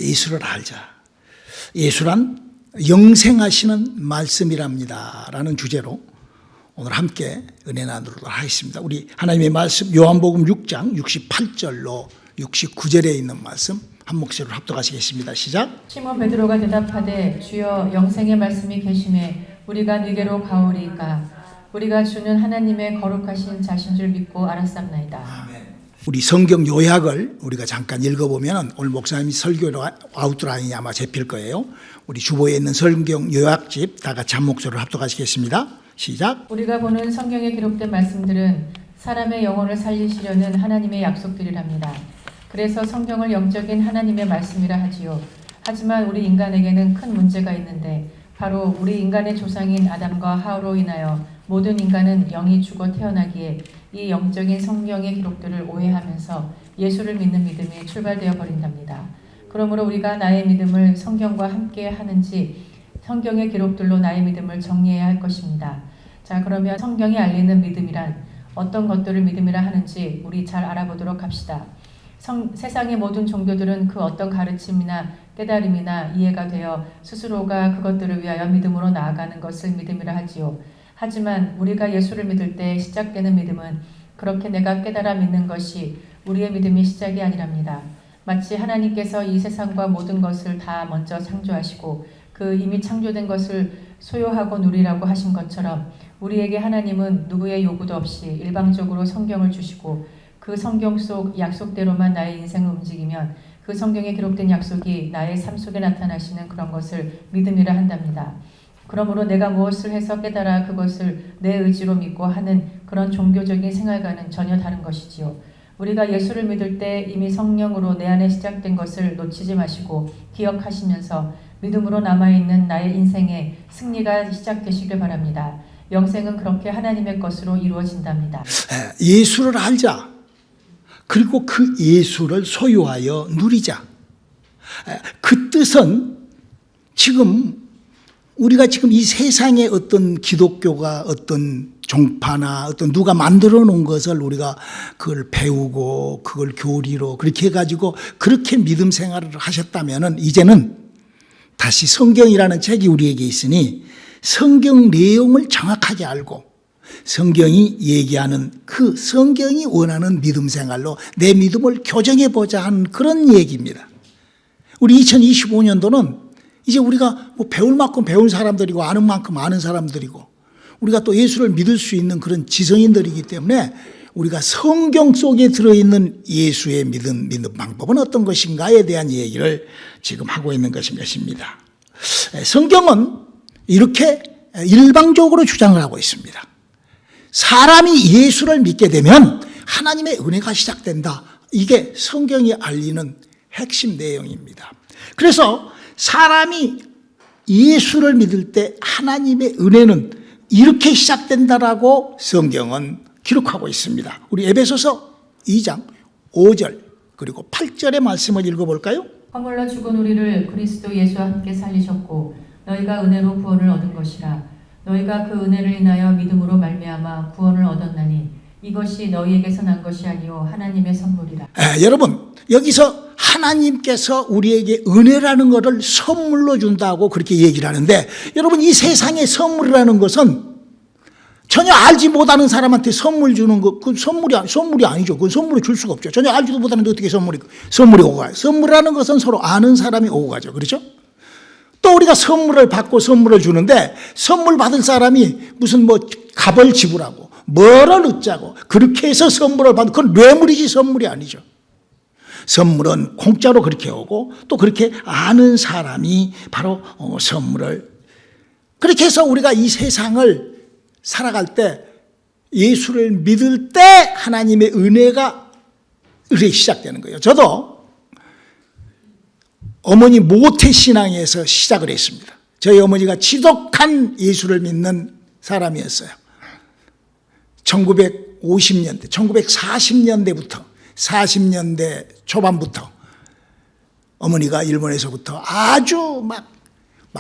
예수를 알자. 예수란 영생하시는 말씀이랍니다 라는 주제로 오늘 함께 은혜 나누도록 하겠습니다. 우리 하나님의 말씀 요한복음 6장 68절로 69절에 있는 말씀 한 목소리로 합독하시겠습니다. 시작. 시몬 베드로가 대답하되 주여 영생의 말씀이 계심에 우리가 네게로 가오리이까 우리가 주는 하나님의 거룩하신 자신 줄 믿고 알았사옵나이다. 아멘. 우리 성경 요약을 우리가 잠깐 읽어보면 오늘 목사님이 설교 아웃라인이 아마 잡힐 거예요. 우리 주보에 있는 성경 요약집 다 같이 한 목소리로 합독하시겠습니다. 시작. 우리가 보는 성경에 기록된 말씀들은 사람의 영혼을 살리시려는 하나님의 약속들이랍니다. 그래서 성경을 영적인 하나님의 말씀이라 하지요. 하지만 우리 인간에게는 큰 문제가 있는데 바로 우리 인간의 조상인 아담과 하와로 인하여 모든 인간은 영이 죽어 태어나기에 이 영적인 성경의 기록들을 오해하면서 예수를 믿는 믿음이 출발되어 버린답니다. 그러므로 우리가 나의 믿음을 성경과 함께 하는지 성경의 기록들로 나의 믿음을 정리해야 할 것입니다. 자, 그러면 성경이 알리는 믿음이란 어떤 것들을 믿음이라 하는지 우리 잘 알아보도록 합시다. 세상의 모든 종교들은 그 어떤 가르침이나 깨달음이나 이해가 되어 스스로가 그것들을 위하여 믿음으로 나아가는 것을 믿음이라 하지요. 하지만 우리가 예수를 믿을 때 시작되는 믿음은 그렇게 내가 깨달아 믿는 것이 우리의 믿음이 시작이 아니랍니다. 마치 하나님께서 이 세상과 모든 것을 다 먼저 창조하시고 그 이미 창조된 것을 소유하고 누리라고 하신 것처럼 우리에게 하나님은 누구의 요구도 없이 일방적으로 성경을 주시고 그 성경 속 약속대로만 나의 인생을 움직이면 그 성경에 기록된 약속이 나의 삶 속에 나타나시는 그런 것을 믿음이라 한답니다. 그러므로 내가 무엇을 해서 깨달아 그것을 내 의지로 믿고 하는 그런 종교적인 생활과는 전혀 다른 것이지요. 우리가 예수를 믿을 때 이미 성령으로 내 안에 시작된 것을 놓치지 마시고 기억하시면서 믿음으로 남아있는 나의 인생의 승리가 시작되시길 바랍니다. 영생은 그렇게 하나님의 것으로 이루어진답니다. 예수를 알자. 그리고 그 예수를 소유하여 누리자. 그 뜻은 우리가 지금 이 세상에 어떤 기독교가 어떤 종파나 어떤 누가 만들어 놓은 것을 우리가 그걸 배우고 그걸 교리로 그렇게 해가지고 그렇게 믿음 생활을 하셨다면은 이제는 다시 성경이라는 책이 우리에게 있으니 성경 내용을 정확하게 알고 성경이 얘기하는 그 성경이 원하는 믿음 생활로 내 믿음을 교정해 보자 하는 그런 얘기입니다. 우리 2025년도는 이제 우리가 뭐 배울 만큼 배운 사람들이고 아는 만큼 아는 사람들이고 우리가 또 예수를 믿을 수 있는 그런 지성인들이기 때문에 우리가 성경 속에 들어있는 예수의 믿는 방법은 어떤 것인가에 대한 얘기를 지금 하고 있는 것입니다. 성경은 이렇게 일방적으로 주장을 하고 있습니다. 사람이 예수를 믿게 되면 하나님의 은혜가 시작된다. 이게 성경이 알리는 핵심 내용입니다. 그래서 사람이 예수를 믿을 때 하나님의 은혜는 이렇게 시작된다라고 성경은 기록하고 있습니다. 우리 에베소서 2장 5절 그리고 8절의 말씀을 읽어볼까요? 허물러 죽은 우리를 그리스도 예수와 함께 살리셨고 너희가 은혜로 구원을 얻은 것이라. 너희가 그 은혜를 인하여 믿음으로 말미암아 구원을 얻었나니 이것이 너희에게서 난 것이 아니요 하나님의 선물이라. 여러분 여기서 하나님께서 우리에게 은혜라는 것을 선물로 준다고 그렇게 얘기를 하는데 여러분 이 세상의 선물이라는 것은 전혀 알지 못하는 사람한테 선물 주는 거 그건 선물이 아니죠. 그건 선물을 줄 수가 없죠. 전혀 알지도 못하는데 어떻게 선물이 오고 가요. 선물이라는 것은 서로 아는 사람이 오고 가죠. 그렇죠? 또 우리가 선물을 받고 선물을 주는데 선물 받은 사람이 무슨 뭐 값을 지불하고 뭐를 얻자고 그렇게 해서 선물을 받는 그건 뇌물이지 선물이 아니죠. 선물은 공짜로 그렇게 오고 또 그렇게 아는 사람이 바로 선물을 그렇게 해서 우리가 이 세상을 살아갈 때 예수를 믿을 때 하나님의 은혜가 이렇게 시작되는 거예요. 저도 어머니 모태신앙에서 시작을 했습니다. 저희 어머니가 지독한 예수를 믿는 사람이었어요. 1950년대, 1940년대부터 40년대 초반부터 어머니가 일본에서부터 아주 막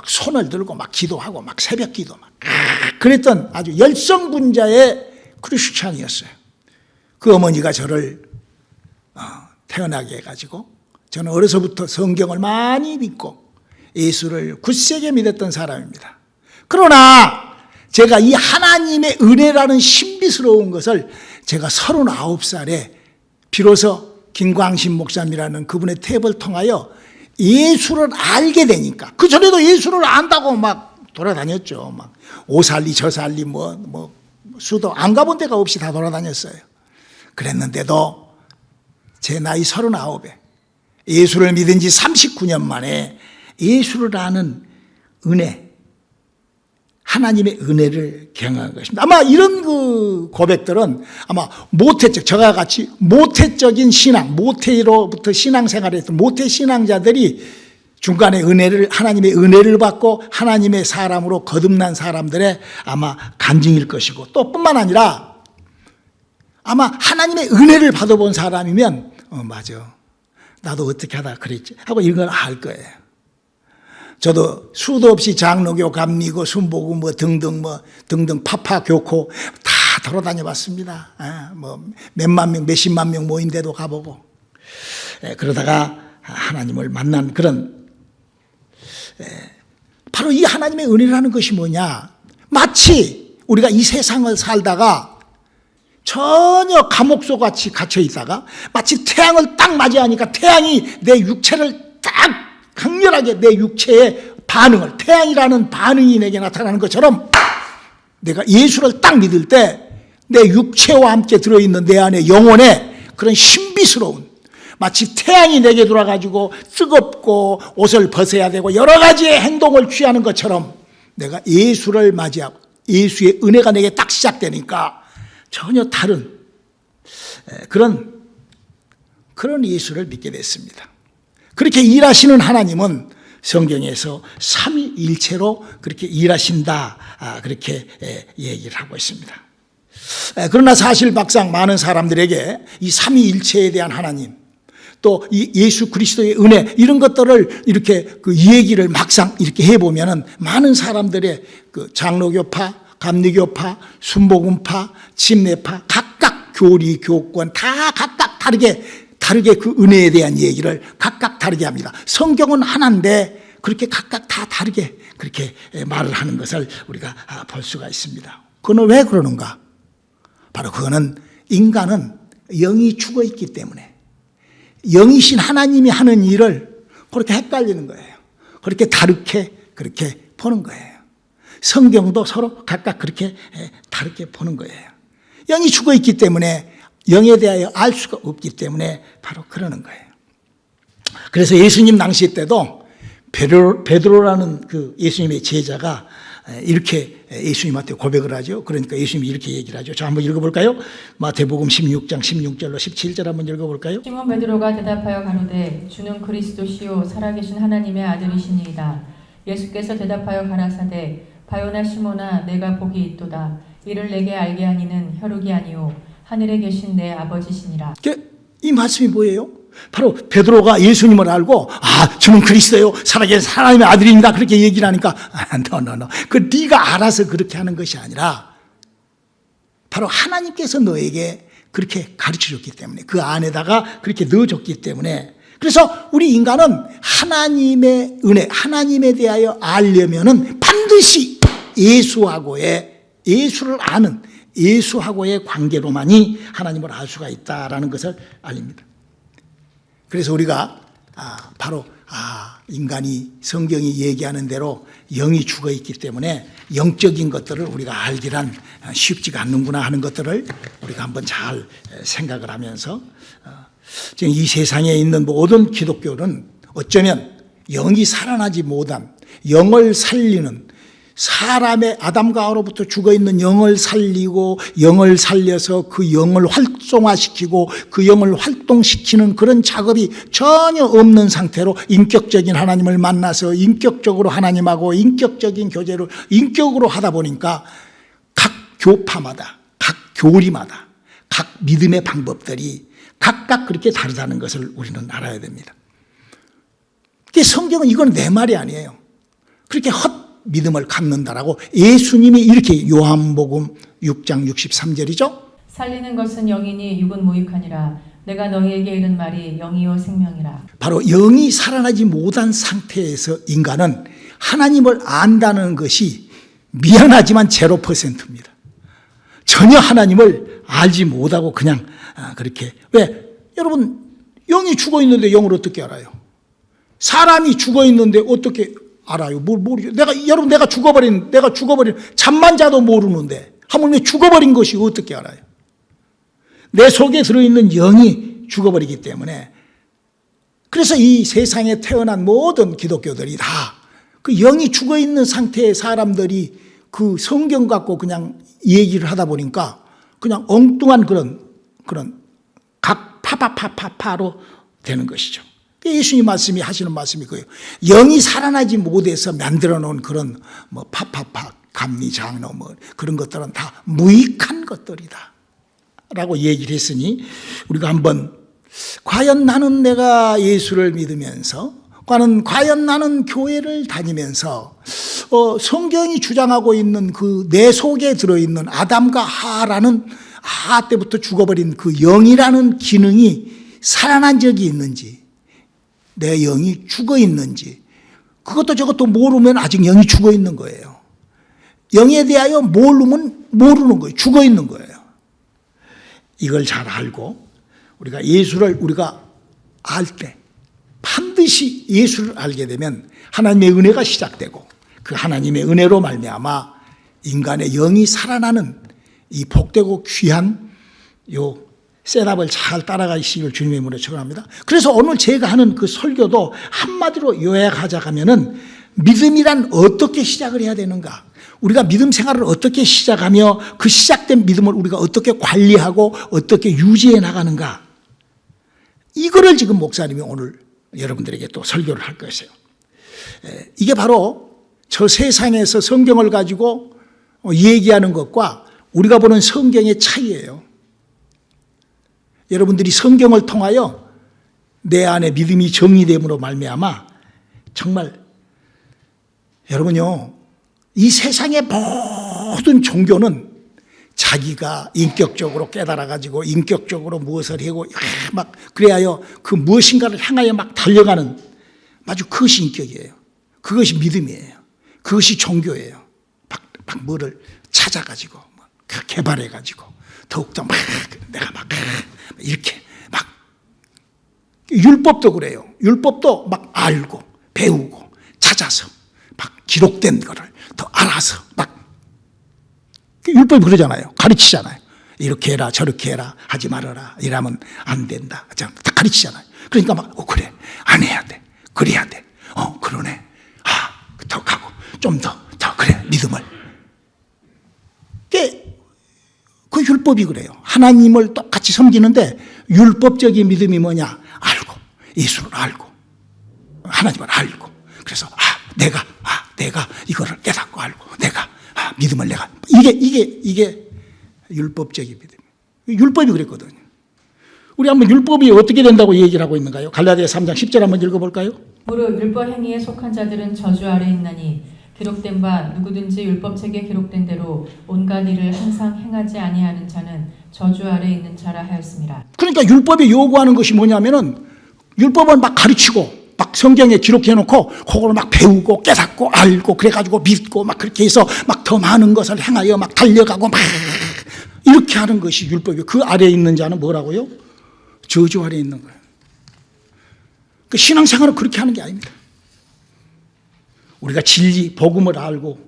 손을 들고 막 기도하고 막 새벽 기도 막 그랬던 아주 열성분자의 크리스찬이었어요. 그 어머니가 저를 태어나게 해가지고 저는 어려서부터 성경을 많이 믿고 예수를 굳세게 믿었던 사람입니다. 그러나 제가 이 하나님의 은혜라는 신비스러운 것을 제가 39살에 비로소 김광신 목사님이라는 그분의 탭을 통하여 예수를 알게 되니까, 그 전에도 예수를 안다고 막 돌아다녔죠. 막 오살리 저살리 뭐 수도 안 가본 데가 없이 다 돌아다녔어요. 그랬는데도 제 나이 39에 예수를 믿은 지 39년 만에 예수를 아는 은혜, 하나님의 은혜를 경험한 것입니다. 아마 이런 그 고백들은 아마 모태적, 저와 같이 모태적인 신앙, 모태로부터 신앙생활을 했던 모태 신앙자들이 중간에 은혜를, 하나님의 은혜를 받고 하나님의 사람으로 거듭난 사람들의 아마 간증일 것이고, 또 뿐만 아니라 아마 하나님의 은혜를 받아본 사람이면 맞아, 나도 어떻게 하다 그랬지 하고 이런 걸 알 거예요. 저도 수도 없이 장로교, 감리교, 순복음 등등 파파 교코 다 돌아다녀 봤습니다. 뭐 몇만 명, 몇십만 명 모인 데도 가보고. 그러다가 하나님을 만난 그런, 바로 이 하나님의 은혜라는 것이 뭐냐, 마치 우리가 이 세상을 살다가 전혀 감옥소같이 갇혀 있다가 마치 태양을 딱 맞이하니까 태양이 내 육체를 딱 강렬하게, 내 육체의 반응을, 태양이라는 반응이 내게 나타나는 것처럼 내가 예수를 딱 믿을 때 내 육체와 함께 들어있는 내 안에 영혼에 그런 신비스러운, 마치 태양이 내게 돌아가지고 뜨겁고 옷을 벗어야 되고 여러 가지의 행동을 취하는 것처럼 내가 예수를 맞이하고 예수의 은혜가 내게 딱 시작되니까 전혀 다른 그런 예수를 믿게 됐습니다. 그렇게 일하시는 하나님은 성경에서 삼위일체로 그렇게 일하신다, 그렇게 얘기를 하고 있습니다. 그러나 사실 막상 많은 사람들에게 이 삼위일체에 대한 하나님, 또 이 예수 그리스도의 은혜, 이런 것들을 이렇게 그 얘기를 막상 이렇게 해보면은 많은 사람들의 그 장로교파, 감리교파, 순복음파, 침례파, 각각 교리, 교권 다 각각 다르게 그 은혜에 대한 얘기를 각각 다르게 합니다. 성경은 하나인데 그렇게 각각 다 다르게 그렇게 말을 하는 것을 우리가 볼 수가 있습니다. 그건 왜 그러는가? 바로 그거는 인간은 영이 죽어 있기 때문에 영이신 하나님이 하는 일을 그렇게 헷갈리는 거예요. 그렇게 다르게 그렇게 보는 거예요. 성경도 서로 각각 그렇게 다르게 보는 거예요. 영이 죽어 있기 때문에 영에 대하여 알 수가 없기 때문에 바로 그러는 거예요. 그래서 예수님 당시 때도 베드로라는 그 예수님의 제자가 이렇게 예수님한테 고백을 하죠. 그러니까 예수님이 이렇게 얘기를 하죠. 저 한번 읽어볼까요? 마태복음 16장 16절로 17절 한번 읽어볼까요? 시몬 베드로가 대답하여 가로되 주는 그리스도시요 살아계신 하나님의 아들이시니이다. 예수께서 대답하여 가라사대 바요나 시몬아 내가 복이 있도다. 이를 내게 알게 하니는 혈육이 아니요 하늘에 계신 내 아버지시니라. 이 말씀이 뭐예요? 바로 베드로가 예수님을 알고 주는 그리스도요 살아계신 하나님의 아들입니다 그렇게 얘기를 하니까 no. 그 네가 알아서 그렇게 하는 것이 아니라 바로 하나님께서 너에게 그렇게 가르쳐줬기 때문에, 그 안에다가 그렇게 넣어줬기 때문에, 그래서 우리 인간은 하나님의 은혜, 하나님에 대하여 알려면은 반드시 예수를 아는 예수하고의 관계로만이 하나님을 알 수가 있다라는 것을 알립니다. 그래서 우리가 바로 인간이 성경이 얘기하는 대로 영이 죽어 있기 때문에 영적인 것들을 우리가 알기란 쉽지가 않는구나 하는 것들을 우리가 한번 잘 생각을 하면서 지금 이 세상에 있는 모든 기독교는 어쩌면 영이 살아나지 못한, 영을 살리는, 사람의 아담과 하와로부터 죽어있는 영을 살리고 영을 살려서 그 영을 활성화시키고 그 영을 활동시키는 그런 작업이 전혀 없는 상태로 인격적인 하나님을 만나서 인격적으로 하나님하고 인격적인 교제를 인격으로 하다 보니까 각 교파마다, 각 교리마다, 각 믿음의 방법들이 각각 그렇게 다르다는 것을 우리는 알아야 됩니다. 성경은 이건 내 말이 아니에요. 그렇게 믿음을 갖는다라고 예수님이 이렇게, 요한복음 6장 63절이죠. 살리는 것은 영이니 육은 무익하니라. 내가 너희에게 이른 말이 영이요 생명이라. 바로 영이 살아나지 못한 상태에서 인간은 하나님을 안다는 것이 미안하지만 0%입니다. 전혀 하나님을 알지 못하고 그냥 그렇게. 왜? 여러분, 영이 죽어 있는데 영을 어떻게 알아요? 사람이 죽어 있는데 어떻게 알아요? 모르죠. 여러분, 내가 죽어버린 잠만 자도 모르는데 하물며 죽어버린 것이 어떻게 알아요? 내 속에 들어있는 영이 죽어버리기 때문에. 그래서 이 세상에 태어난 모든 기독교들이 다 그 영이 죽어 있는 상태의 사람들이 그 성경 갖고 그냥 얘기를 하다 보니까 그냥 엉뚱한 그런 각 파파파파파로 되는 것이죠. 예수님 말씀이 하시는 말씀이 그예요. 영이 살아나지 못해서 만들어 놓은 그런 뭐 파파파 감리장로 뭐 그런 것들은 다 무익한 것들이다 라고 얘기를 했으니, 우리가 한번 과연 나는 내가 예수를 믿으면서, 과연 나는 교회를 다니면서 성경이 주장하고 있는 그 내 속에 들어있는 아담과 하라는 하 때부터 죽어버린 그 영이라는 기능이 살아난 적이 있는지, 내 영이 죽어 있는지, 그것도 저것도 모르면 아직 영이 죽어 있는 거예요. 영에 대하여 모르면 모르는 거예요. 죽어 있는 거예요. 이걸 잘 알고 우리가 예수를 우리가 알 때, 반드시 예수를 알게 되면 하나님의 은혜가 시작되고, 그 하나님의 은혜로 말미암아 인간의 영이 살아나는 이 복되고 귀한 요 셋업을 잘 따라가시길 주님의 이름으로 축원합니다. 그래서 오늘 제가 하는 그 설교도 한마디로 요약하자면은 믿음이란 어떻게 시작을 해야 되는가, 우리가 믿음 생활을 어떻게 시작하며 그 시작된 믿음을 우리가 어떻게 관리하고 어떻게 유지해 나가는가, 이거를 지금 목사님이 오늘 여러분들에게 또 설교를 할 것이에요. 이게 바로 저 세상에서 성경을 가지고 얘기하는 것과 우리가 보는 성경의 차이예요. 여러분들이 성경을 통하여 내 안에 믿음이 정리됨으로 말미암아 정말 여러분요, 이 세상의 모든 종교는 자기가 인격적으로 깨달아가지고 인격적으로 무엇을 하고 막 그래야 그 무엇인가를 향하여 막 달려가는, 아주 그것이 인격이에요. 그것이 믿음이에요. 그것이 종교예요. 막 뭐를 찾아가지고 개발해가지고 더욱더 막 내가 막 이렇게 막, 율법도 그래요. 율법도 막 알고 배우고 찾아서 막 기록된 거를 더 알아서 막, 율법이 그러잖아요. 가르치잖아요. 이렇게 해라 저렇게 해라 하지 말아라 이러면 안 된다 다 가르치잖아요. 그러니까 막 그래 안 해야 돼 그래야 돼 그러네 더 가고 좀 더 그래 믿음을, 그 율법이 그래요. 하나님을 똑같이 섬기는데 율법적인 믿음이 뭐냐, 알고 예수를 알고 하나님을 알고, 그래서 내가 이거를 깨닫고 알고 내가 믿음을 내가, 이게 율법적인 믿음. 율법이 그랬거든요. 우리 한번 율법이 어떻게 된다고 얘기를 하고 있는가요? 갈라디아 3장 10절 한번 읽어볼까요? 무릇 율법 행위에 속한 자들은 저주 아래 있나니 기록된 바 누구든지 율법책에 기록된 대로 온갖 일을 항상 행하지 아니하는 자는 저주 아래 있는 자라 하였습니다. 그러니까 율법이 요구하는 것이 뭐냐면은, 율법을 막 가르치고 막 성경에 기록해 놓고 그걸 막 배우고 깨닫고 알고 그래가지고 믿고 막 그렇게 해서 막 더 많은 것을 행하여 막 달려가고 막 이렇게 하는 것이 율법이에요. 그 아래에 있는 자는 뭐라고요? 저주 아래에 있는 거예요. 그 신앙생활은 그렇게 하는 게 아닙니다. 우리가 진리 복음을 알고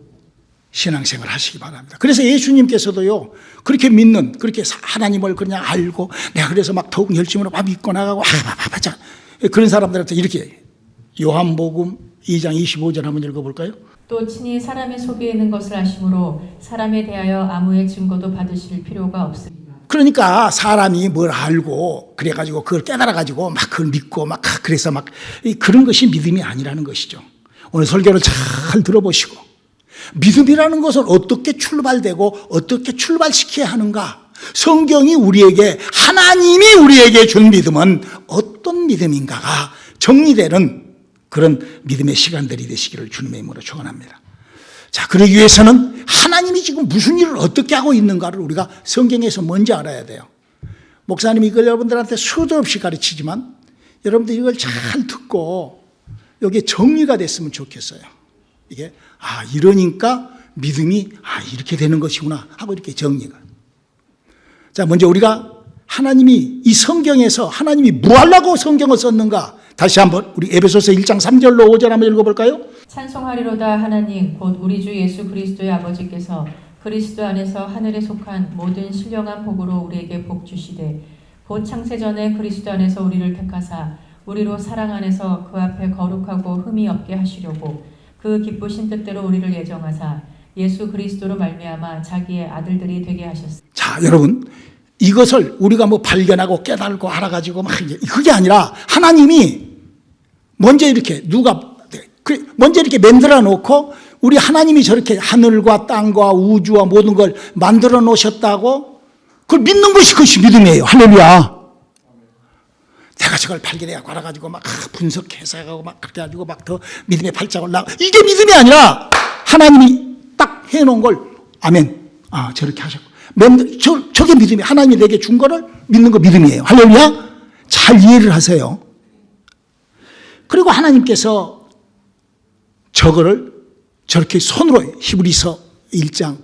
신앙생활 하시기 바랍니다. 그래서 예수님께서도요, 그렇게 믿는, 그렇게 하나님을 그냥 알고 내가 그래서 막 더욱 열심으로 막 믿고 나가고 그런 사람들한테 이렇게, 요한복음 2장 25절 한번 읽어볼까요? 또 친히 사람의 속에 있는 것을 아심으로 사람에 대하여 아무의 증거도 받으실 필요가 없습니다. 그러니까 사람이 뭘 알고 그래가지고 그걸 깨달아가지고 막 그걸 믿고 막 그래서 막 그런 것이 믿음이 아니라는 것이죠. 오늘 설교를 잘 들어보시고, 믿음이라는 것은 어떻게 출발되고 어떻게 출발시켜야 하는가, 성경이 우리에게, 하나님이 우리에게 준 믿음은 어떤 믿음인가가 정리되는 그런 믿음의 시간들이 되시기를 주님의 이름으로 축원합니다. 자, 그러기 위해서는 하나님이 지금 무슨 일을 어떻게 하고 있는가를 우리가 성경에서 먼저 알아야 돼요. 목사님이 이걸 여러분들한테 수도 없이 가르치지만 여러분들 이걸 잘 듣고 여기에 정리가 됐으면 좋겠어요. 이게 이러니까 믿음이 이렇게 되는 것이구나 하고 이렇게 정리가. 자, 먼저 우리가 하나님이 이 성경에서 하나님이 뭐 하려고 성경을 썼는가 다시 한번 우리 에베소서 1장 3절로 5절 한번 읽어볼까요? 찬송하리로다 하나님 곧 우리 주 예수 그리스도의 아버지께서 그리스도 안에서 하늘에 속한 모든 신령한 복으로 우리에게 복 주시되 곧 창세전에 그리스도 안에서 우리를 택하사 우리로 사랑 안에서 그 앞에 거룩하고 흠이 없게 하시려고 그 기쁘신 뜻대로 우리를 예정하사 예수 그리스도로 말미암아 자기의 아들들이 되게 하셨습니다. 자, 여러분 이것을 우리가 뭐 발견하고 깨달고 알아가지고 막 그게 아니라 하나님이 먼저 이렇게 먼저 이렇게 만들어 놓고 우리 하나님이 저렇게 하늘과 땅과 우주와 모든 걸 만들어 놓으셨다고 그걸 믿는 것이 그것이 믿음이에요. 할렐루야. 내가 저걸 발견해갖고 알아가지고 막 분석해서 막 그렇게 가지고 막 더 믿음의 발자국을 나고 이게 믿음이 아니라 하나님이 딱 해놓은 걸 아멘. 저렇게 하셨고 저게 믿음이 하나님이 내게 준 거를 믿는 거 믿음이에요. 할렐루야. 잘 이해를 하세요. 그리고 하나님께서 저거를 저렇게 손으로 히브리서 1장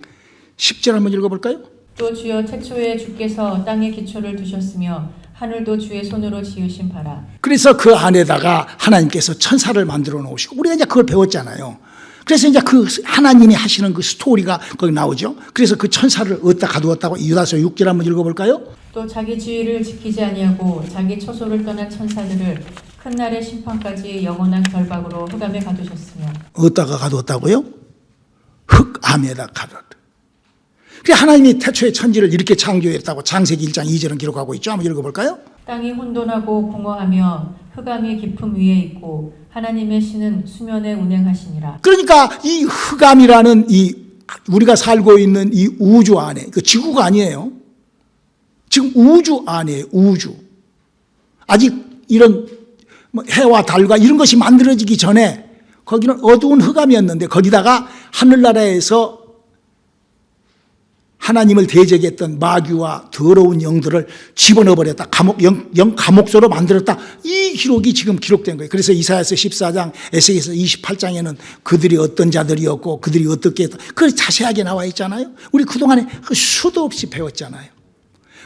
10절 한번 읽어볼까요? 또 주여 태초에 주께서 땅에 기초를 두셨으며 하늘도 주의 손으로 지으신 바라. 그래서 그 안에다가 하나님께서 천사를 만들어 놓으시고 우리가 이제 그걸 배웠잖아요. 그래서 이제 그 하나님이 하시는 그 스토리가 거기 나오죠. 그래서 그 천사를 어디다 가두었다고 유다서 6절 한번 읽어볼까요? 또 자기 지위를 지키지 아니하고 자기 처소를 떠난 천사들을 큰 날의 심판까지 영원한 결박으로 흑암에 가두셨으며 어디다가 가두었다고요? 흑암에다 가두었다. 그래서 하나님이 태초에 천지를 이렇게 창조했다고 창세기 1장 2절은 기록하고 있죠. 한번 읽어볼까요? 땅이 혼돈하고 공허하며 흑암이 깊음 위에 있고 하나님의 신은 수면에 운행하시니라. 그러니까 이 흑암이라는 이 우리가 살고 있는 이 우주 안에 그 지구가 아니에요. 지금 우주 안에 우주 아직 이런 뭐 해와 달과 이런 것이 만들어지기 전에 거기는 어두운 흑암이었는데 거기다가 하늘나라에서 하나님을 대적했던 마귀와 더러운 영들을 집어넣어 버렸다. 감옥소로 만들었다. 이 기록이 지금 기록된 거예요. 그래서 이사야서 14장, 에스겔서 28장에는 그들이 어떤 자들이었고 그들이 어떻게 했다. 그걸 자세하게 나와 있잖아요. 우리 그동안에 수도 없이 배웠잖아요.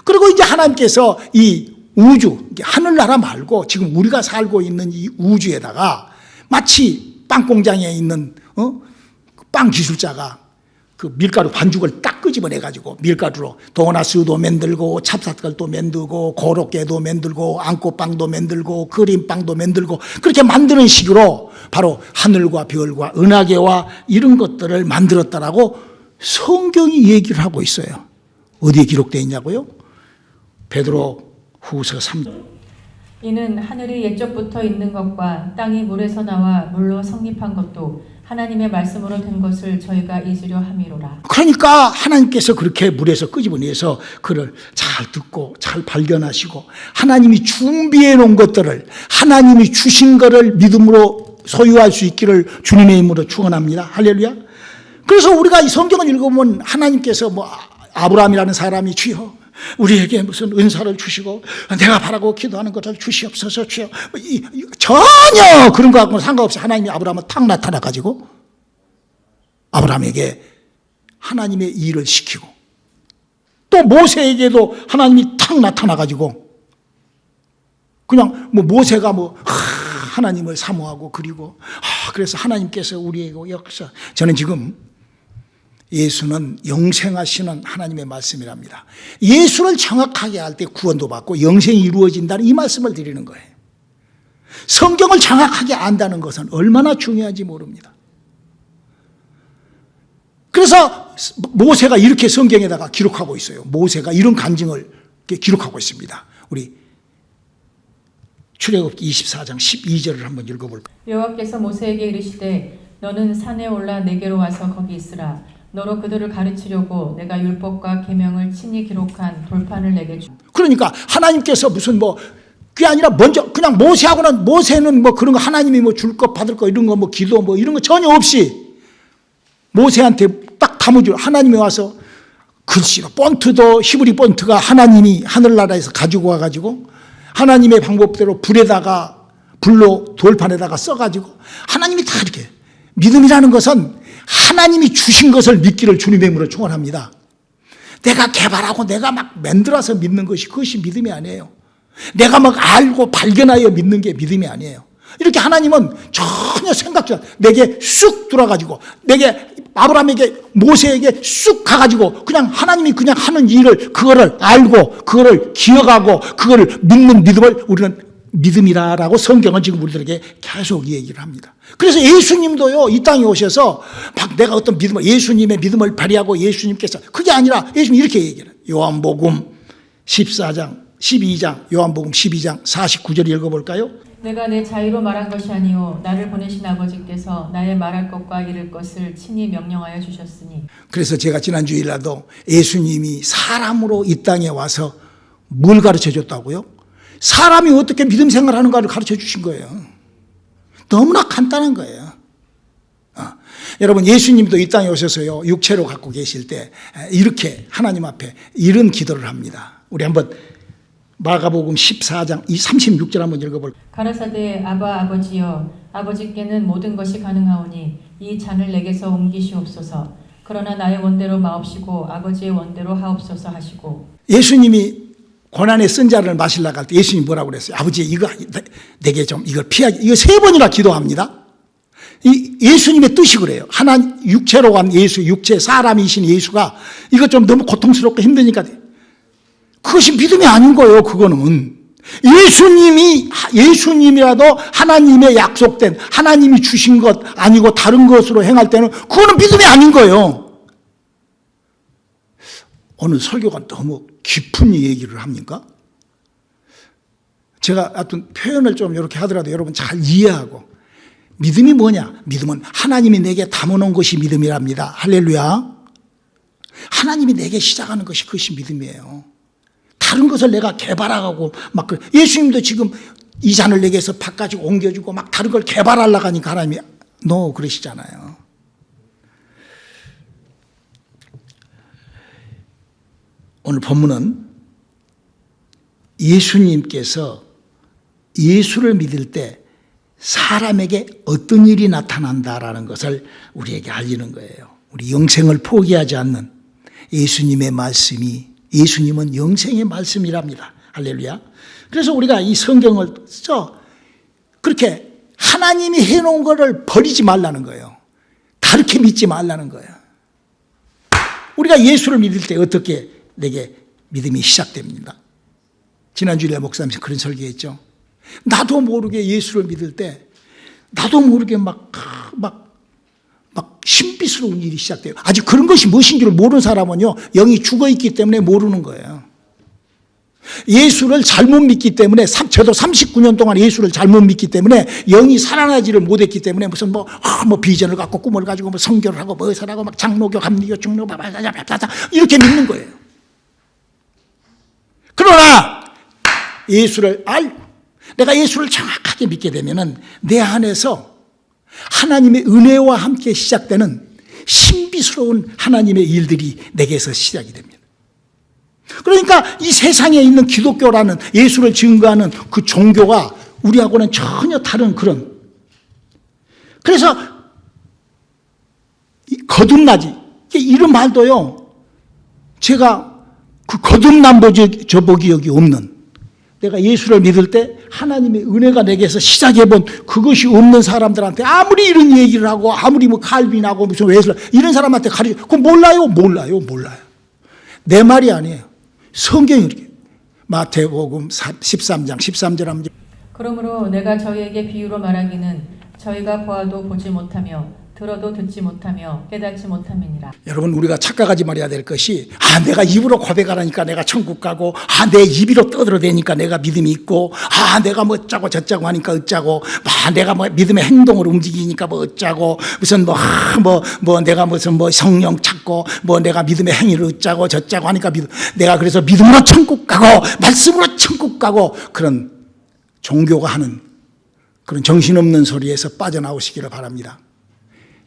그리고 이제 하나님께서 이 우주, 하늘나라 말고 지금 우리가 살고 있는 이 우주에다가 마치 빵 공장에 있는 빵 기술자가 그 밀가루 반죽을 딱 끄집어내가지고 밀가루로 도나스도 만들고 찹쌀떡도 만들고 고로케도 만들고 앙꼬빵도 만들고 크림빵도 만들고 그렇게 만드는 식으로 바로 하늘과 별과 은하계와 이런 것들을 만들었다라고 성경이 얘기를 하고 있어요. 어디에 기록되어 있냐고요? 베드로 후서 3장. 이는 하늘이 옛적부터 있는 것과 땅이 물에서 나와 물로 성립한 것도 하나님의 말씀으로 된 것을 저희가 잊으려 함이로라. 그러니까 하나님께서 그렇게 물에서 끄집어내서 그를 잘 듣고 잘 발견하시고 하나님이 준비해 놓은 것들을 하나님이 주신 것을 믿음으로 소유할 수 있기를 주님의 이름으로 축원합니다. 할렐루야. 그래서 우리가 이 성경을 읽으면 하나님께서 뭐 아브라함이라는 사람이 주여 우리에게 무슨 은사를 주시고 내가 바라고 기도하는 것을 주시옵소서 주여 전혀 그런 거하고는 상관없이 하나님이 아브라함을 탁 나타나가지고 아브라함에게 하나님의 일을 시키고 또 모세에게도 하나님이 탁 나타나가지고 그냥 뭐 모세가 뭐 하나님을 사모하고 그리고 그래서 하나님께서 우리에게 역사 저는 지금 예수는 영생하시는 하나님의 말씀이랍니다. 예수를 정확하게 알 때 구원도 받고 영생이 이루어진다는 이 말씀을 드리는 거예요. 성경을 정확하게 안다는 것은 얼마나 중요한지 모릅니다. 그래서 모세가 이렇게 성경에다가 기록하고 있어요. 모세가 이런 간증을 기록하고 있습니다. 우리 출애굽기 24장 12절을 한번 읽어볼까요? 여호와께서 모세에게 이르시되 너는 산에 올라 내게로 와서 거기 있으라. 너로 그들을 가르치려고 내가 율법과 계명을 친히 기록한 돌판을 내게 주. 그러니까 하나님께서 무슨 뭐 그게 아니라 먼저 그냥 모세는 뭐 그런 거 하나님이 뭐 줄 것 받을 거 이런 거 뭐 기도 뭐 이런 거 전혀 없이 모세한테 딱 담아줄 하나님이 와서 글씨로 본트도 히브리 본트가 하나님이 하늘나라에서 가지고 와가지고 하나님의 방법대로 불로 돌판에다가 써가지고 하나님이 다 이렇게. 믿음이라는 것은 하나님이 주신 것을 믿기를 주님의 이름으로 축원합니다. 내가 개발하고 내가 막 만들어서 믿는 그것이 믿음이 아니에요. 내가 막 알고 발견하여 믿는 게 믿음이 아니에요. 이렇게 하나님은 전혀 생각지 않아. 내게 쑥 들어가지고 내게 아브라함에게 모세에게 쑥 가가지고 그냥 하나님이 그냥 하는 일을 그거를 알고 그거를 기억하고 그거를 믿는 믿음을 우리는 믿음이라고 성경은 지금 우리들에게 계속 얘기를 합니다. 그래서 예수님도요 이 땅에 오셔서 막 내가 어떤 믿음을 예수님의 믿음을 발휘하고 예수님께서 그게 아니라 예수님 이렇게 얘기를 해요. 요한복음 14장 12장 요한복음 12장 49절 읽어볼까요? 내가 내 자유로 말한 것이 아니요 나를 보내신 아버지께서 나의 말할 것과 이를 것을 친히 명령하여 주셨으니. 그래서 제가 지난 주일날도 예수님이 사람으로 이 땅에 와서 뭘 가르쳐 줬다고요? 사람이 어떻게 믿음 생활하는가를 가르쳐 주신 거예요. 너무나 간단한 거예요. 여러분 예수님도 이 땅에 오셔서요 육체로 갖고 계실 때 이렇게 하나님 앞에 이런 기도를 합니다. 우리 한번 마가복음 14장 이 36절 한번 읽어볼까요? 가라사대 아버지여 아버지께는 모든 것이 가능하오니 이 잔을 내게서 옮기시옵소서. 그러나 나의 원대로 마옵시고 아버지의 원대로 하옵소서 하시고. 예수님이 고난의 쓴 잔을 마시려고 할 때 예수님이 뭐라고 그랬어요? 아버지 이거 내게 좀 이걸 피하게. 이거 3번이나 기도합니다. 이 예수님의 뜻이 그래요. 하나님 육체로 간 예수, 육체 사람이신 예수가 이거 좀 너무 고통스럽고 힘드니까 그것이 믿음이 아닌 거예요. 그거는 예수님이라도 하나님의 약속된 하나님이 주신 것 아니고 다른 것으로 행할 때는 그거는 믿음이 아닌 거예요. 오늘 설교가 너무 깊은 얘기를 합니까? 제가 하여튼 표현을 좀 이렇게 하더라도 여러분 잘 이해하고 믿음이 뭐냐? 믿음은 하나님이 내게 담아놓은 것이 믿음이랍니다. 할렐루야. 하나님이 내게 시작하는 것이 그것이 믿음이에요. 다른 것을 내가 개발하고 막 예수님도 지금 이 잔을 내게서 바꿔주고 옮겨주고 막 다른 걸 개발하려고 하니까 하나님이 그러시잖아요. 오늘 본문은 예수님께서 예수를 믿을 때 사람에게 어떤 일이 나타난다라는 것을 우리에게 알리는 거예요. 우리 영생을 포기하지 않는 예수님의 말씀이 예수님은 영생의 말씀이랍니다. 할렐루야. 그래서 우리가 이 성경을 그렇게 하나님이 해놓은 것을 버리지 말라는 거예요. 다르게 믿지 말라는 거예요. 우리가 예수를 믿을 때 어떻게 내게 믿음이 시작됩니다. 지난주에 목사님이 그런 설교했죠. 나도 모르게 예수를 믿을 때 나도 모르게 막 신비스러운 일이 시작돼요. 아직 그런 것이 무엇인지를 모르는 사람은요 영이 죽어있기 때문에 모르는 거예요. 예수를 잘못 믿기 때문에 저도 39년 동안 예수를 잘못 믿기 때문에 영이 살아나지를 못했기 때문에 무슨 비전을 갖고 꿈을 가지고 성교를 하고 무엇을 하고 막 장로교 감리교 중로교 이렇게 믿는 거예요. 그러나 예수를 알고 내가 예수를 정확하게 믿게 되면은 내 안에서 하나님의 은혜와 함께 시작되는 신비스러운 하나님의 일들이 내게서 시작이 됩니다. 그러니까 이 세상에 있는 기독교라는 예수를 증거하는 그 종교가 우리하고는 전혀 다른 그런. 그래서 거듭나지 이런 말도요 제가 그 거듭난 저복이 여기 없는 내가 예수를 믿을 때 하나님의 은혜가 내게서 시작해본 그것이 없는 사람들한테 아무리 이런 얘기를 하고 아무리 칼빈하고 무슨 웨슬러 이런 사람한테 가르쳐 그거 몰라요. 내 말이 아니에요. 성경이 이렇게 마태복음 13장 13절 하면 그러므로 내가 저희에게 비유로 말하기는 저희가 보아도 보지 못하며 들어도 듣지 못하며 깨닫지 못함이니라. 여러분 우리가 착각하지 말아야 될 것이 내가 입으로 고백하라니까 내가 천국 가고 내 입으로 떠들어대니까 내가 믿음이 있고 내가 어쩌고 저쩌고 하니까 어쩌고 내가 믿음의 행동을 움직이니까 어쩌고 무슨 내가 무슨 성령 찾고 내가 믿음의 행위를 어쩌고 저쩌고 하니까 내가 그래서 믿음으로 천국 가고 말씀으로 천국 가고 그런 종교가 하는 그런 정신없는 소리에서 빠져나오시기를 바랍니다.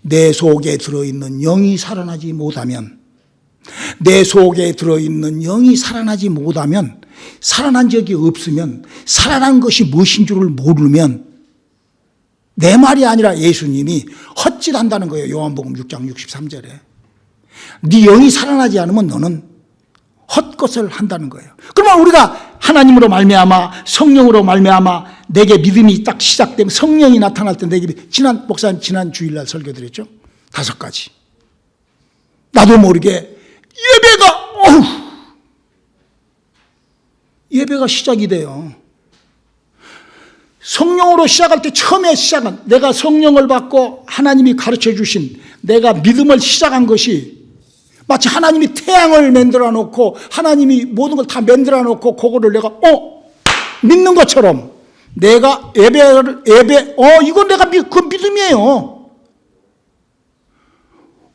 내 속에 들어있는 영이 살아나지 못하면 내 속에 들어있는 영이 살아나지 못하면, 살아난 적이 없으면, 살아난 것이 무엇인 줄을 모르면 내 말이 아니라 예수님이 헛짓한다는 거예요. 요한복음 6장 63절에. 네 영이 살아나지 않으면 너는 헛것을 한다는 거예요. 그러면 우리가 하나님으로 말미암아 성령으로 말미암아 내게 믿음이 딱 시작되면 성령이 나타날 때 내게 목사님 지난 주일날 설교 드렸죠? 5가지. 나도 모르게 예배가 시작이 돼요. 성령으로 시작할 때 처음에 시작은 내가 성령을 받고 하나님이 가르쳐 주신 내가 믿음을 시작한 것이 마치 하나님이 태양을 만들어 놓고 하나님이 모든 걸 다 만들어 놓고 그거를 내가 믿는 것처럼 내가 이건 내가 그 믿음이에요.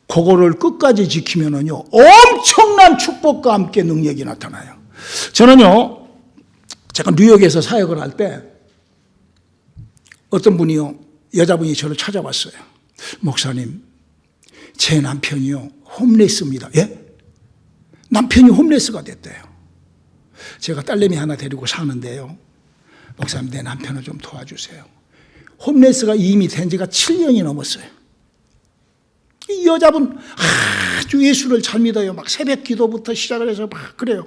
그거를 끝까지 지키면은요 엄청난 축복과 함께 능력이 나타나요. 저는요 제가 뉴욕에서 사역을 할 때 어떤 분이요 여자분이 저를 찾아왔어요. 목사님, 제 남편이요 홈레스입니다. 예? 남편이 홈레스가 됐대요. 제가 딸내미 하나 데리고 사는데요. 목사님, 내 남편을 좀 도와주세요. 홈레스가 이미 된 지가 7년이 넘었어요. 이 여자분 아주 예수를 잘 믿어요. 막 새벽 기도부터 시작을 해서 막 그래요.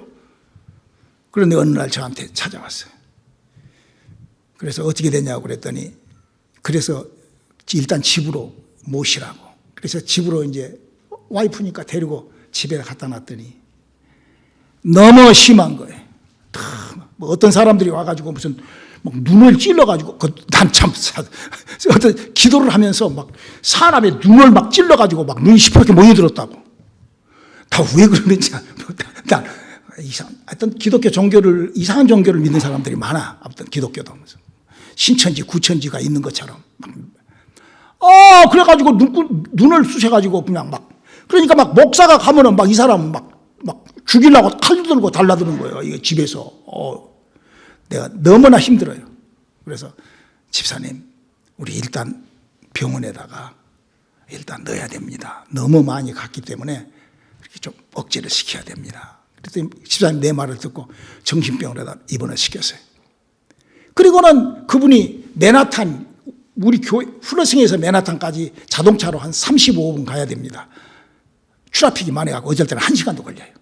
그런데 어느 날 저한테 찾아왔어요. 그래서 어떻게 됐냐고 그랬더니 그래서 일단 집으로 모시라고. 그래서 집으로 이제 와이프니까 데리고 집에 갖다 놨더니 너무 심한 거예요. 뭐 어떤 사람들이 와가지고 무슨 막 눈을 찔러가지고 난 참 어떤 기도를 하면서 막 사람의 눈을 막 찔러가지고 막 눈이 시퍼렇게 모여들었다고. 다 왜 그러는지 난 하여튼 기독교 종교를 이상한 종교를 믿는 사람들이 많아. 아무튼 기독교도 신천지 구천지가 있는 것처럼 그래가지고 눈을 쑤셔가지고 그냥 막 그러니까 막 목사가 가면은 막 이 사람 막 죽이려고 칼 들고 달라드는 거예요. 이게 집에서 내가 너무나 힘들어요. 그래서 집사님, 우리 일단 병원에다가 일단 넣어야 됩니다. 너무 많이 갔기 때문에 이렇게 좀 억제를 시켜야 됩니다. 그랬더니 집사님 내 말을 듣고 정신병원에다 입원을 시켰어요. 그리고는 그분이 맨하탄, 우리 교회 플러싱에서 맨하탄까지 자동차로 한 35분 가야 됩니다. 트래픽이 많아가지고 어쩔 때는 1시간도 걸려요.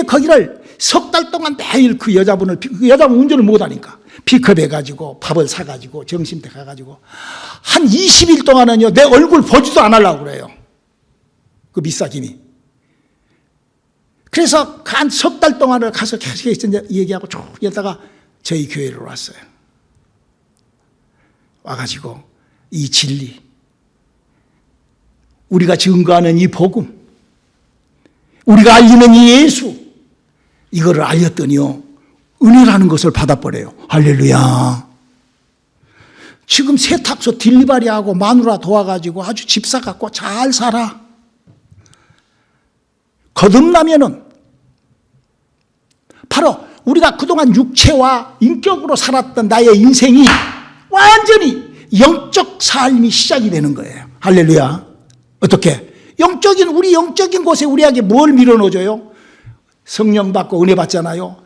거기를 석 달 동안 매일 그 여자분 운전을 못하니까 픽업해가지고 밥을 사가지고 정심대 가가지고 한 20일 동안은요 내 얼굴 보지도 안 하려고 그래요. 그 미사김이. 그래서 한 석 달 동안을 가서 계속 얘기하고 쭉 이러다가 저희 교회로 왔어요. 와가지고 이 진리, 우리가 증거하는 이 복음, 우리가 알리는 이 예수, 이거를 알렸더니요 은혜라는 것을 받아버려요. 할렐루야. 지금 세탁소 딜리바리하고 마누라 도와가지고 아주 집사 갖고 잘 살아. 거듭나면은 바로 우리가 그동안 육체와 인격으로 살았던 나의 인생이 완전히 영적 삶이 시작이 되는 거예요. 할렐루야. 어떻게? 우리 영적인 곳에 우리에게 뭘 밀어넣어줘요? 성령 받고 은혜 받잖아요.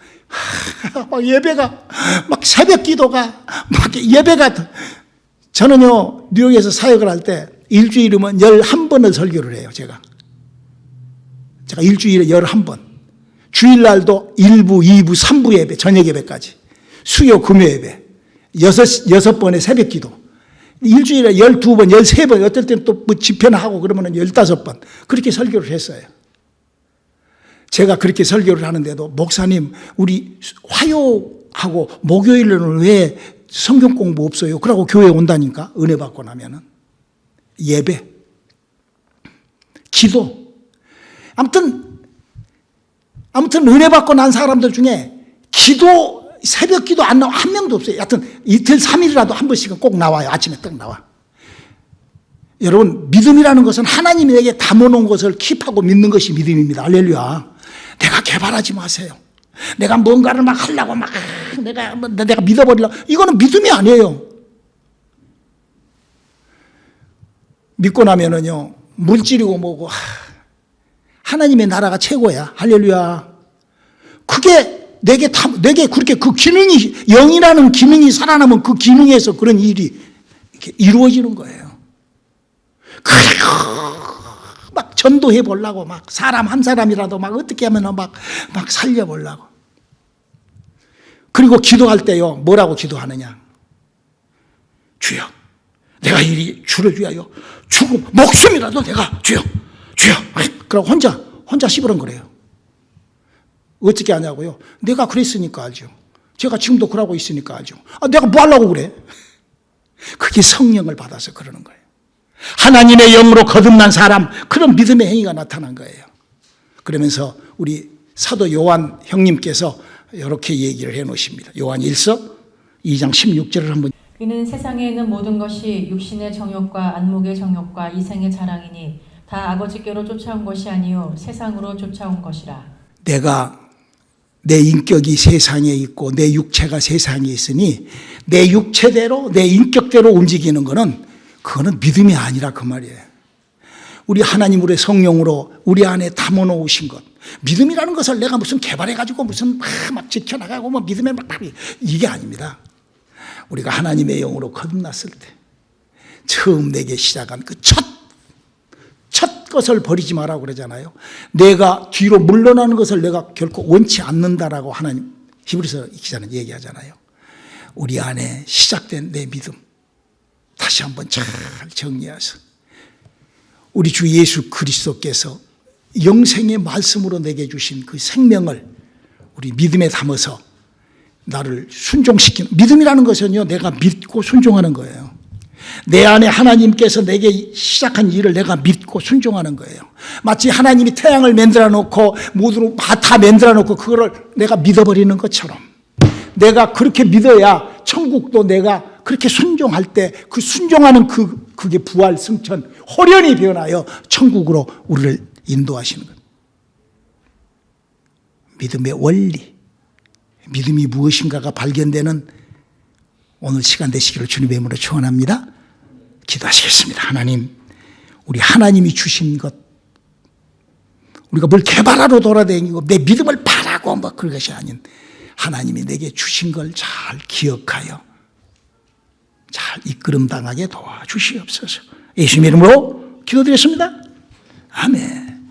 막 예배가, 막 새벽 기도가, 막 예배가. 저는요, 뉴욕에서 사역을 할 때 일주일이면 11번을 설교를 해요, 제가 일주일에 11번. 주일날도 1부, 2부, 3부 예배, 저녁 예배까지. 수요, 금요 예배. 6번의 새벽 기도. 일주일에 12번, 13번, 어떨 때는 또 뭐 집회나 하고 그러면 15번. 그렇게 설교를 했어요. 제가 그렇게 설교를 하는데도 목사님, 우리 화요하고 목요일에는 왜 성경 공부 없어요? 그러고 교회에 온다니까? 은혜 받고 나면은. 예배, 기도. 아무튼 은혜 받고 난 사람들 중에 새벽 기도 안 나와 한 명도 없어요. 하여튼 이틀 3일이라도 한 번씩은 꼭 나와요. 아침에 딱 나와. 여러분, 믿음이라는 것은 하나님이 내게 담아놓은 것을 킵하고 믿는 것이 믿음입니다. 할렐루야. 내가 개발하지 마세요. 내가 뭔가를 막 하려고 내가 믿어버리려고. 이거는 믿음이 아니에요. 믿고 나면은요, 물질이고 뭐고 하나님의 나라가 최고야. 할렐루야. 그게 내게 그렇게 그 기능이, 영이라는 기능이 살아나면 그 기능에서 그런 일이 이렇게 이루어지는 거예요. 막 전도해 보려고 막 사람 한 사람이라도 막 어떻게 하면 막 살려 보려고. 그리고 기도할 때요, 뭐라고 기도하느냐? 주여, 내가 이리 주를 위하여 죽음, 목숨이라도 내가 주여. 그럼 혼자 시부렁거려요. 어떻게 하냐고요? 내가 그랬으니까 알죠. 제가 지금도 그러고 있으니까 알죠. 내가 뭐 하려고 그래? 그게 성령을 받아서 그러는 거예요. 하나님의 영으로 거듭난 사람, 그런 믿음의 행위가 나타난 거예요. 그러면서 우리 사도 요한 형님께서 이렇게 얘기를 해 놓으십니다. 요한 1서 2장 16절을 한번. 이는 세상에 있는 모든 것이 육신의 정욕과 안목의 정욕과 이생의 자랑이니 다 아버지께로 쫓아온 것이 아니요 세상으로 쫓아온 것이라. 내 인격이 세상에 있고 내 육체가 세상에 있으니 내 육체대로 내 인격대로 움직이는 거는 그거는 믿음이 아니라 그 말이에요. 우리 하나님으로의 성령으로 우리 안에 담아 놓으신 것. 믿음이라는 것을 내가 무슨 개발해가지고 무슨 막 지켜나가고 뭐 믿음의 막 이게 아닙니다. 우리가 하나님의 영으로 거듭났을 때 처음 내게 시작한 그 첫 것을 버리지 마라고 그러잖아요. 내가 뒤로 물러나는 것을 내가 결코 원치 않는다라고 하나님 히브리서 기자는 얘기하잖아요. 우리 안에 시작된 내 믿음 다시 한번 잘 정리해서 우리 주 예수 그리스도께서 영생의 말씀으로 내게 주신 그 생명을 우리 믿음에 담아서 나를 순종시키는, 믿음이라는 것은요, 내가 믿고 순종하는 거예요. 내 안에 하나님께서 내게 시작한 일을 내가 믿고 순종하는 거예요. 마치 하나님이 태양을 만들어 놓고 모든 다 만들어 놓고 그거를 내가 믿어버리는 것처럼 내가 그렇게 믿어야 천국도 내가 그렇게 순종할 때 그 순종하는 그게 부활 승천 호련히 변하여 천국으로 우리를 인도하시는 거예요. 믿음의 원리, 믿음이 무엇인가가 발견되는 오늘 시간 되시기를 주님의 이름으로 축원합니다. 기도하시겠습니다. 하나님, 우리 하나님이 주신 것, 우리가 뭘 개발하러 돌아다니고 내 믿음을 바라고 뭐 그런 것이 아닌 하나님이 내게 주신 걸 잘 기억하여 잘 이끌음 당하게 도와주시옵소서. 예수님 이름으로 기도드렸습니다. 아멘.